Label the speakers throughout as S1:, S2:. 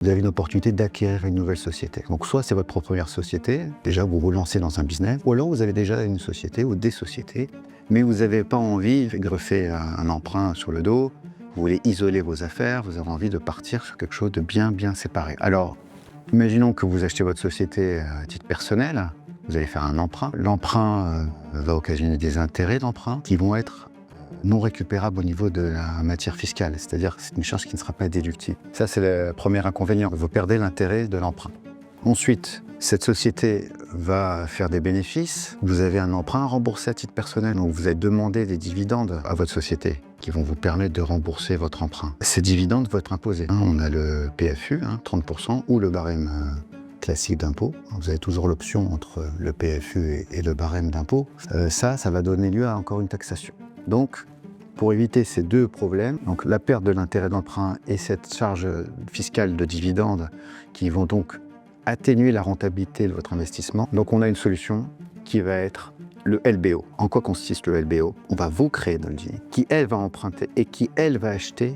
S1: vous avez une opportunité d'acquérir une nouvelle société. Donc soit c'est votre première société, déjà vous vous lancez dans un business, ou alors vous avez déjà une société ou des sociétés, mais vous n'avez pas envie de greffer un emprunt sur le dos, vous voulez isoler vos affaires, vous avez envie de partir sur quelque chose de bien séparé. Alors, imaginons que vous achetez votre société à titre personnel, vous allez faire un emprunt. L'emprunt va occasionner des intérêts d'emprunt qui vont être non récupérables au niveau de la matière fiscale, c'est-à-dire que c'est une charge qui ne sera pas déductible. Ça, c'est le premier inconvénient, vous perdez l'intérêt de l'emprunt. Ensuite, cette société va faire des bénéfices, vous avez un emprunt à rembourser à titre personnel, donc vous allez demander des dividendes à votre société qui vont vous permettre de rembourser votre emprunt. Ces dividendes vont être imposés. On a le PFU, 30%, ou le barème classique d'impôt. Vous avez toujours l'option entre le PFU et le barème d'impôt. Ça va donner lieu à encore une taxation. Donc, pour éviter ces deux problèmes, donc la perte de l'intérêt d'emprunt et cette charge fiscale de dividendes qui vont donc atténuer la rentabilité de votre investissement, donc on a une solution qui va être le LBO. En quoi consiste le LBO? On va vous créer une holding qui, elle, va emprunter et qui, elle, va acheter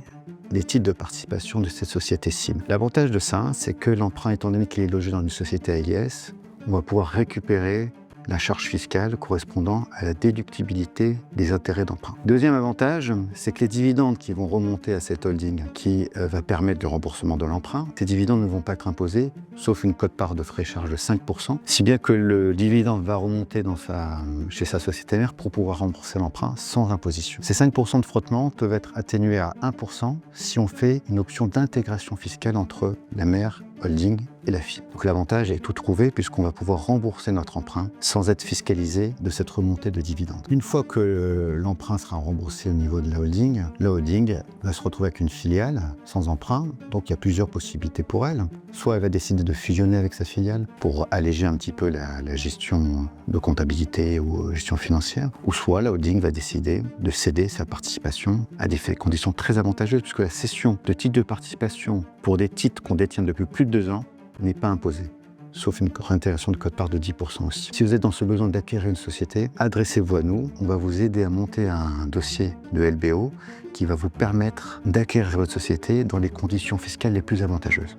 S1: des titres de participation de cette société cible. L'avantage de ça, c'est que l'emprunt, étant donné qu'il est logé dans une société AIS, on va pouvoir récupérer la charge fiscale correspondant à la déductibilité des intérêts d'emprunt. Deuxième avantage, c'est que les dividendes qui vont remonter à cette holding qui va permettre le remboursement de l'emprunt, ces dividendes ne vont pas être imposés, sauf une quote-part de frais charge de 5%, si bien que le dividende va remonter chez sa société mère pour pouvoir rembourser l'emprunt sans imposition. Ces 5% de frottement peuvent être atténués à 1% si on fait une option d'intégration fiscale entre la mère holding et la FIP. Donc l'avantage est tout trouvé puisqu'on va pouvoir rembourser notre emprunt sans être fiscalisé de cette remontée de dividendes. Une fois que l'emprunt sera remboursé au niveau de la holding va se retrouver avec une filiale sans emprunt. Donc il y a plusieurs possibilités pour elle. Soit elle va décider de fusionner avec sa filiale pour alléger un petit peu la gestion de comptabilité ou gestion financière. Ou soit la holding va décider de céder sa participation à des conditions très avantageuses puisque la cession de titres de participation pour des titres qu'on détient depuis plus de 2 ans n'est pas imposée, sauf une réintégration de quote-part de 10% aussi. Si vous êtes dans ce besoin d'acquérir une société, adressez-vous à nous. On va vous aider à monter un dossier de LBO qui va vous permettre d'acquérir votre société dans les conditions fiscales les plus avantageuses.